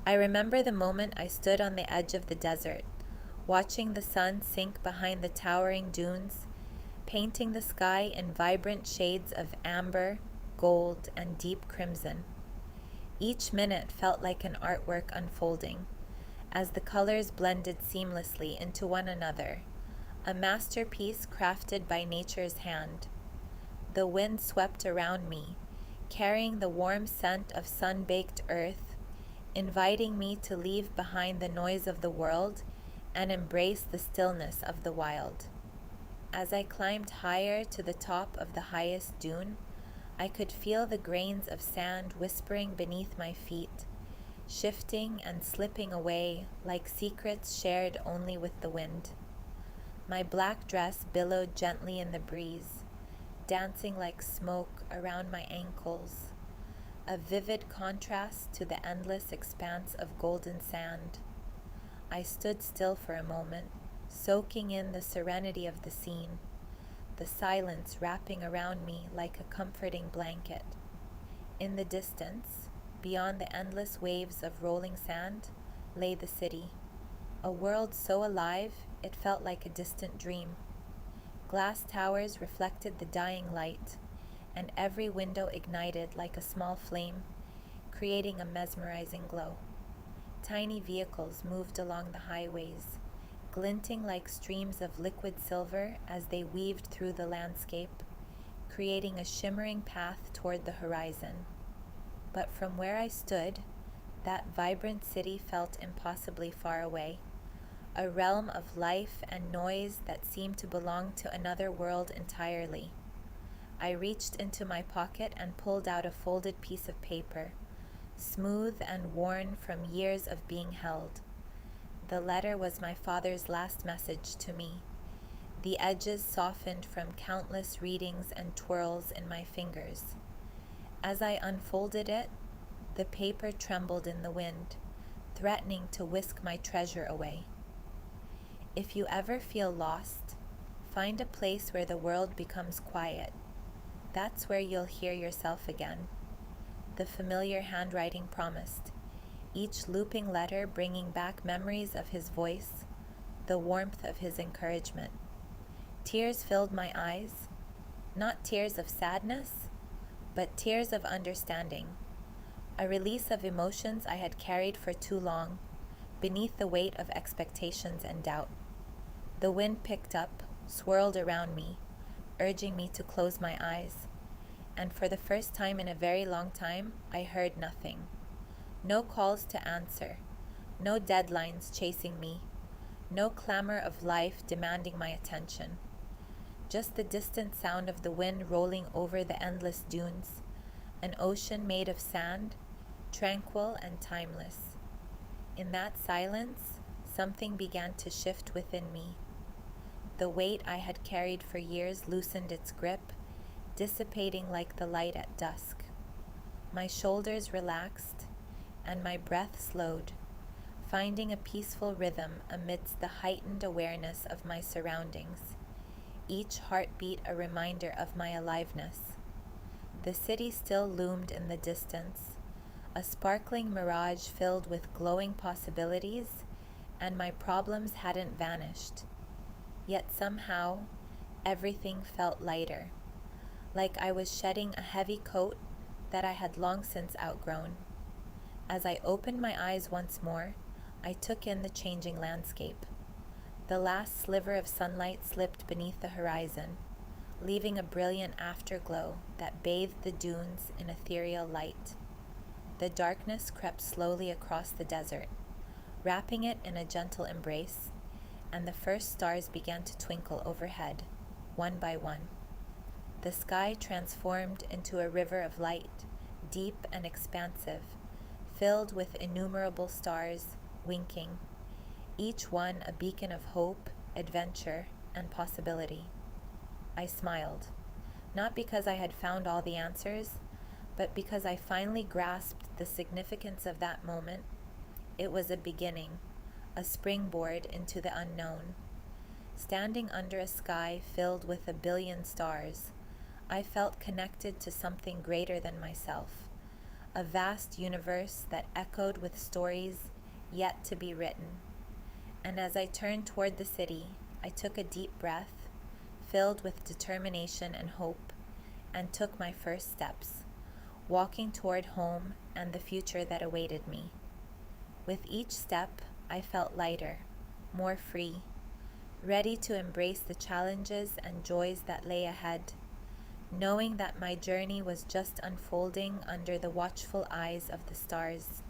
I remember the moment I stood on the edge of the desert, watching the sun sink behind the towering dunes, painting the sky in vibrant shades of amber, gold, and deep crimson. Each minute felt like an artwork unfolding, as the colors blended seamlessly into one another, a masterpiece crafted by nature's hand. The wind swept around me, carrying the warm scent of sun-baked earth, inviting me to leave behind the noise of the world and embrace the stillness of the wild. As I climbed higher to the top of the highest dune, I could feel the grains of sand whispering beneath my feet, shifting and slipping away like secrets shared only with the wind. My black dress billowed gently in the breeze, dancing like smoke around my ankles, a vivid contrast to the endless expanse of golden sand. I stood still for a moment, soaking in the serenity of the scene, the silence wrapping around me like a comforting blanket. In the distance, beyond the endless waves of rolling sand, lay the city, a world so alive it felt like a distant dream. Glass towers reflected the dying light, and every window ignited like a small flame, creating a mesmerizing glow. Tiny vehicles moved along the highways, glinting like streams of liquid silver as they weaved through the landscape, creating a shimmering path toward the horizon. But from where I stood, that vibrant city felt impossibly far away, a realm of life and noise that seemed to belong to another world entirely. I reached into my pocket and pulled out a folded piece of paper, smooth and worn from years of being held. The letter was my father's last message to me, the edges softened from countless readings and twirls in my fingers. As I unfolded it, the paper trembled in the wind, threatening to whisk my treasure away. If you ever feel lost, find a place where the world becomes quiet. That's where you'll hear yourself again. The familiar handwriting promised, each looping letter bringing back memories of his voice, the warmth of his encouragement. Tears filled my eyes, not tears of sadness, but tears of understanding, a release of emotions I had carried for too long, beneath the weight of expectations and doubt. The wind picked up, swirled around me, urging me to close my eyes. And for the first time in a very long time, I heard nothing. No calls to answer, no deadlines chasing me, no clamor of life demanding my attention. Just the distant sound of the wind rolling over the endless dunes, an ocean made of sand, tranquil and timeless. In that silence, something began to shift within me. The weight I had carried for years loosened its grip, dissipating like the light at dusk. My shoulders relaxed, and my breath slowed, finding a peaceful rhythm amidst the heightened awareness of my surroundings, each heartbeat a reminder of my aliveness. The city still loomed in the distance, a sparkling mirage filled with glowing possibilities, and my problems hadn't vanished. Yet somehow, everything felt lighter, like I was shedding a heavy coat that I had long since outgrown. As I opened my eyes once more, I took in the changing landscape. The last sliver of sunlight slipped beneath the horizon, leaving a brilliant afterglow that bathed the dunes in ethereal light. The darkness crept slowly across the desert, wrapping it in a gentle embrace, and the first stars began to twinkle overhead, one by one. The sky transformed into a river of light, deep and expansive, filled with innumerable stars winking, each one a beacon of hope, adventure, and possibility. I smiled, not because I had found all the answers, but because I finally grasped the significance of that moment. It was a beginning, a springboard into the unknown. Standing under a sky filled with 1 billion stars, I felt connected to something greater than myself, a vast universe that echoed with stories yet to be written. And as I turned toward the city, I took a deep breath, filled with determination and hope, and took my first steps, walking toward home and the future that awaited me. With each step, I felt lighter, more free, ready to embrace the challenges and joys that lay ahead, knowing that my journey was just unfolding under the watchful eyes of the stars.